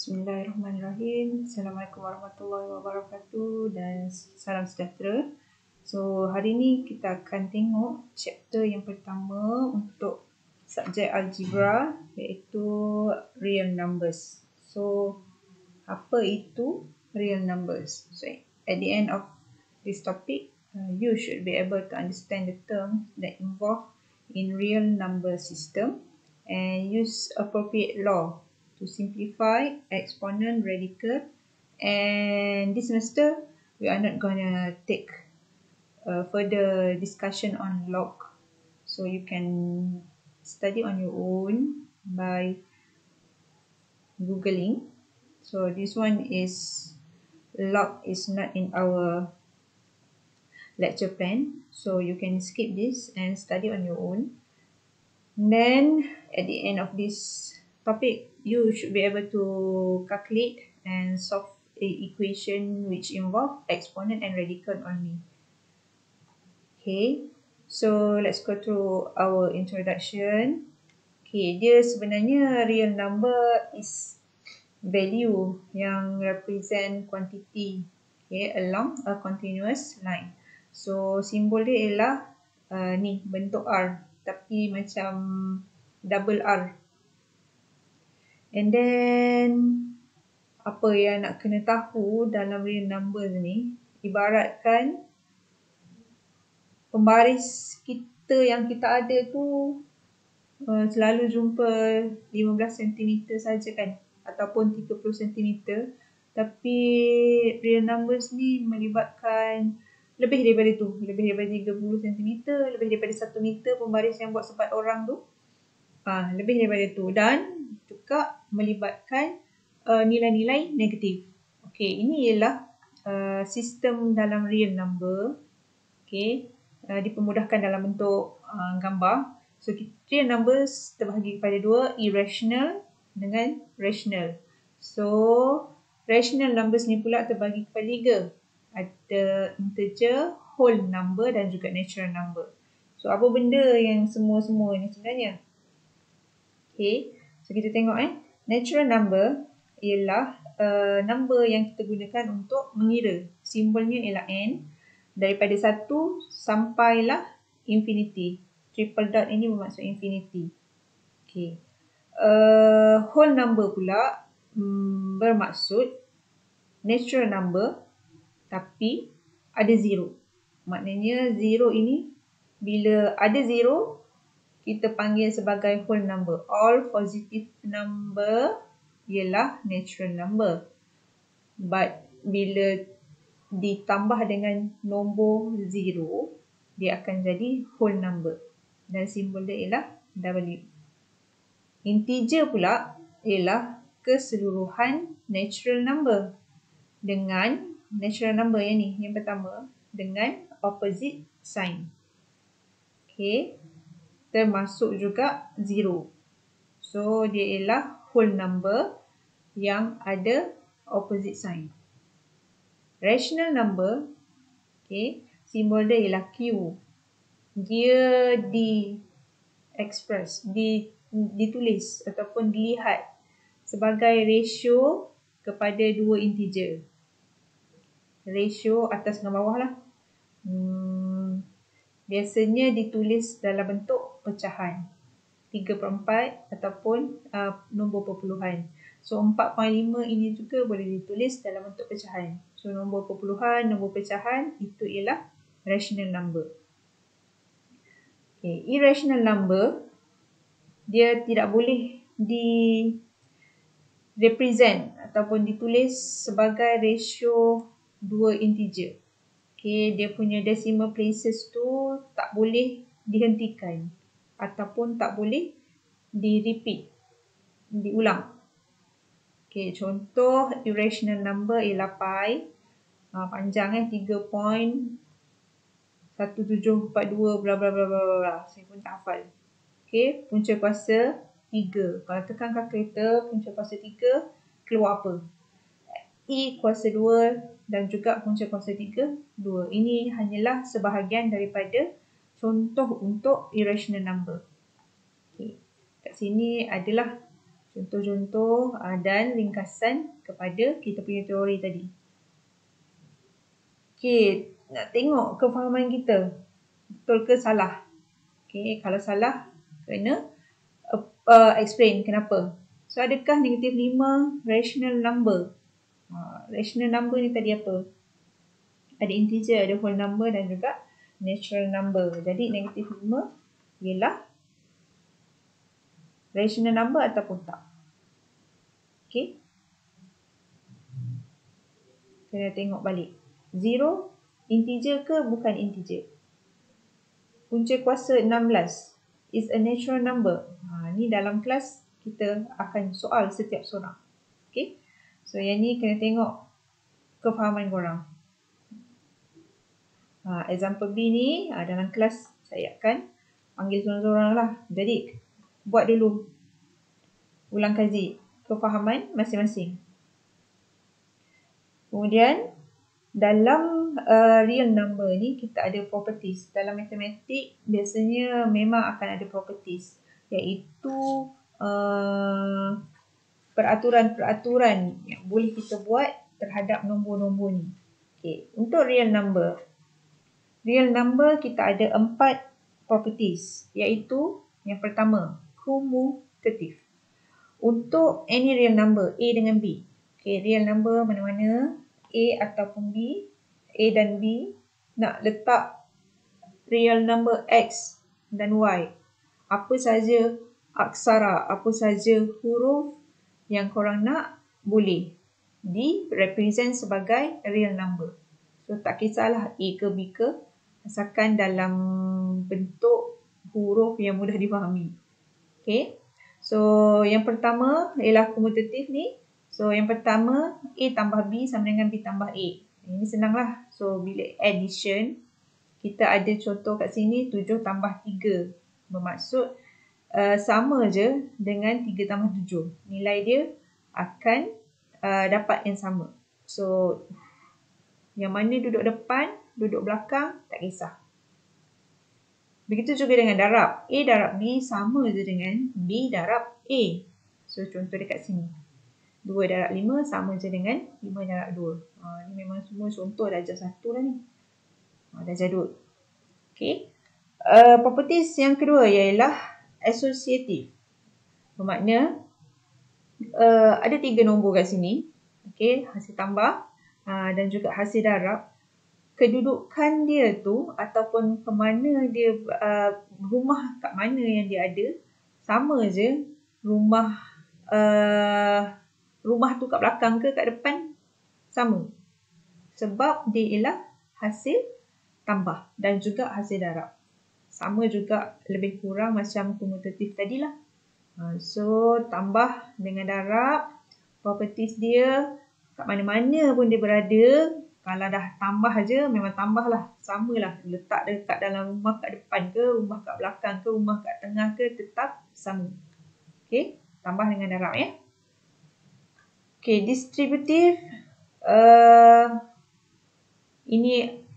Bismillahirrahmanirrahim. Assalamualaikum warahmatullahi wabarakatuh dan salam sejahtera. So, hari ni kita akan tengok chapter yang pertama untuk subjek algebra, iaitu real numbers. So, apa itu real numbers? So, at the end of this topic, you should be able to understand the terms that involve in real number system and use appropriate law to simplify exponent, radical, and this semester we are not gonna take further discussion on log, so you can study on your own by googling. So this one is log is not in our lecture plan, so you can skip this and study on your own. And then at the end of this topic, you should be able to calculate and solve a equation which involve exponent and radical only. Okay, so let's go through our introduction. Okay, dia sebenarnya real number is value yang represent quantity, okay, along a continuous line. So simbol dia ialah ni bentuk R, tapi macam double R. And then apa yang nak kena tahu dalam real numbers ni, ibaratkan pembaris kita yang kita ada tu selalu jumpa 15 cm saja kan, ataupun 30 cm, tapi real numbers ni melibatkan lebih daripada tu, lebih daripada 30 cm, lebih daripada 1 meter pembaris yang buat sepat orang tu, lebih daripada tu, dan juga melibatkan nilai-nilai negatif. Okay, ini ialah sistem dalam real number. Okay, dipermudahkan dalam bentuk gambar. So, real numbers terbahagi kepada dua, irrational dengan rational. So, rational numbers ni pula terbahagi kepada tiga. Ada integer, whole number dan juga natural number. So, apa benda yang semua-semua ni sebenarnya? Okay, so kita tengok natural number ialah number yang kita gunakan untuk mengira. Simbolnya ialah n. Daripada 1 sampailah infinity. Triple dot ini bermaksud infinity. Okay. Whole number pula bermaksud natural number tapi ada zero. Maknanya zero ini, bila ada zero, kita panggil sebagai whole number. All positive number ialah natural number. But bila ditambah dengan nombor zero, dia akan jadi whole number. Dan simbol dia ialah W. Integer pula ialah keseluruhan natural number. Dengan natural number yang ni, yang pertama, dengan opposite sign. Okay. Termasuk juga zero. So, dia ialah whole number yang ada opposite sign. Rational number, okay, simbol dia ialah Q. Dia ditulis ataupun dilihat sebagai ratio kepada dua integer. Ratio atas dan bawah lah. Biasanya ditulis dalam bentuk pecahan 3/4 ataupun nombor perpuluhan. So 4.5 ini juga boleh ditulis dalam bentuk pecahan. So nombor perpuluhan, nombor pecahan, itu ialah rational number. Okay, irrational number, dia tidak boleh represent ataupun ditulis sebagai ratio dua integer. Okay, dia punya decimal places tu tak boleh dihentikan ataupun tak boleh diulang. Okay, contoh irrational number ialah pi. Panjang 3.1742 bla bla bla bla bla. Saya pun tak hafal. Okay, punca kuasa 3. Kalau tekan kalkulator, punca kuasa 3 keluar apa? E kuasa 2 dan juga punca kuasa 3, 2. Ini hanyalah sebahagian daripada contoh untuk irrational number. Okay. Kat sini adalah Contoh-contoh dan ringkasan kepada kita punya teori tadi. Okey, nak tengok kefahaman kita. Betul ke salah? Okey, kalau salah, kena explain kenapa. So, adakah negatif 5 rational number? Rational number ni tadi apa? Ada integer, ada whole number dan juga natural number. Jadi, negatif 5 ialah rational number ataupun tak. Okey. Kena tengok balik. 0 integer ke bukan integer? Punca kuasa 16 is a natural number. Ni dalam kelas kita akan soal setiap seorang. Okay. So yang ni kena tengok kefahaman korang. Example B ni dalam kelas saya akan panggil seorang-seorang lah. Jadi buat dulu. Ulang kaji kefahaman masing-masing. Kemudian dalam real number ni kita ada properties. Dalam matematik biasanya memang akan ada properties, iaitu peraturan-peraturan yang boleh kita buat terhadap nombor-nombor ni. Okay. Untuk real number kita ada 4 properties, iaitu yang pertama commutative. Untuk any real number A dengan B. Okay, real number mana-mana A ataupun B, A dan B, nak letak real number X dan Y. Apa saja aksara, apa saja huruf yang korang nak, boleh di-represent sebagai real number. So, tak kisahlah A ke B ke, asalkan dalam bentuk huruf yang mudah difahami. Okay. So, yang pertama ialah commutative ni. So, yang pertama, A tambah B sama dengan B tambah A. Ini senanglah. So, bila addition, kita ada contoh kat sini 7 tambah 3. Bermaksud sama je dengan 3 tambah 7. Nilai dia akan dapat yang sama. So, yang mana duduk depan, duduk belakang, tak kisah. Begitu juga dengan darab. A darab B sama je dengan B darab A. So, contoh dekat sini. 2 darab 5 sama je dengan 5 darab 2. Ni memang semua contoh darjah 1 lah ni. Darjah 2. Okay. Properties yang kedua ialah associative. Bermakna ada 3 nombor kat sini. Okay. Hasil tambah dan juga hasil darab. Kedudukan dia tu ataupun ke mana dia, rumah kat mana yang dia ada, sama je rumah tu kat belakang ke kat depan, sama. Sebab dia ialah hasil tambah dan juga hasil darab. Sama juga lebih kurang macam commutative tadilah. So, tambah dengan darab, properties dia kat mana-mana pun dia berada. Kalau dah tambah je, memang tambah lah. Samalah. Letak dekat dalam rumah kat depan ke, rumah kat belakang ke, rumah kat tengah ke, tetap sama. Okay. Tambah dengan darab ya. Okay. Distributive. Ini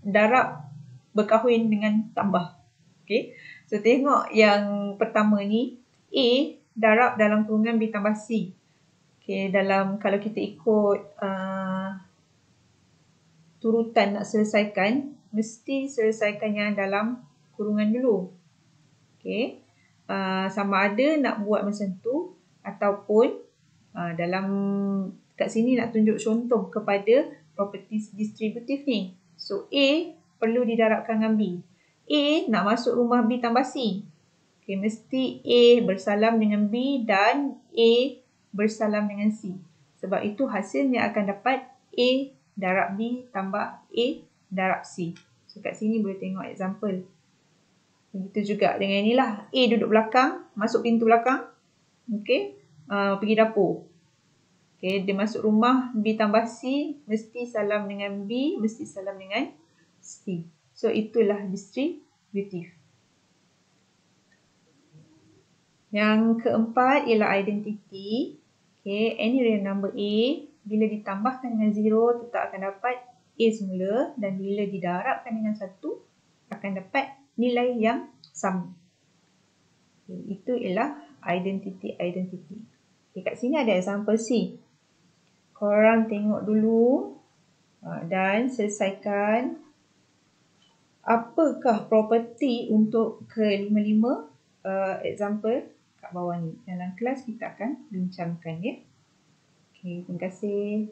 darab berkahwin dengan tambah. Okay. So, tengok yang pertama ni. A darab dalam kurungan B tambah C. Okay. Kalau kita ikut turutan nak selesaikan, mesti selesaikan yang dalam kurungan dulu. Okay. Sama ada nak buat macam tu ataupun dalam kat sini nak tunjuk contoh kepada properties distributive ni. So, A perlu didarabkan dengan B. A nak masuk rumah B tambah C. Okay, mesti A bersalam dengan B dan A bersalam dengan C. Sebab itu hasilnya akan dapat A darab B tambah A darab C. So, kat sini boleh tengok example. Begitu juga dengan inilah. A duduk belakang, masuk pintu belakang. Okay. Pergi dapur. Okay. Dia masuk rumah B tambah C, mesti salam dengan B, mesti salam dengan C. So, itulah distributive. Yang keempat ialah identity. Okay. Any real number A, bila ditambahkan dengan 0, tetap akan dapat A semula. Dan bila didarabkan dengan 1, akan dapat nilai yang sama. Okay, itu ialah identity. Kat sini ada example C. Korang tengok dulu dan selesaikan apakah properti untuk ke-55 example kat bawah ni. Dalam kelas kita akan bincangkan ya. Okey, terima kasih.